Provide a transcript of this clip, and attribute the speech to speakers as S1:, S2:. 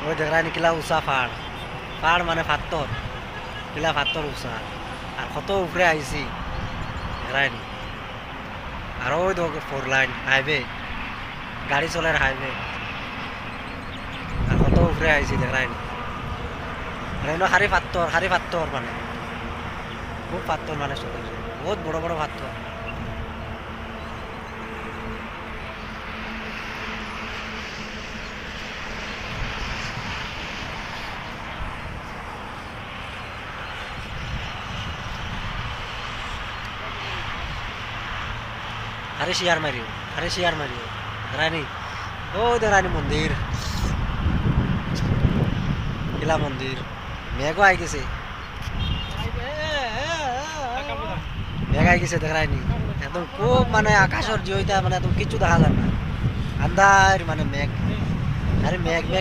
S1: ওই দেখ রানি কিলা উষা পাহাড়, পাহাড় মানে পাথর, কিলা পাথর উষা, আর কত উপরে আইছি রানি। আর ওই তো 4 লাইন হাইওয়ে, গাড়ি চলার হাইওয়ে, আর কত উপরে আইছি দেখ রানি। রাইনো হারি পাথর মানে খুব পাথর, মানে বহুত বড় বড় পাথর। আরে শিয়ার মারিও রানী। ও দে রানী মন্দির, কিলা মন্দির, মেঘও আই গেছে, মেঘ আই গেছে দেখ রানী। একদম খুব মানে আকাশের জিওইটা মানে একদম কিছু দেখা যায় না, আন্দার মানে মেঘ। আরে মেঘ মেঘ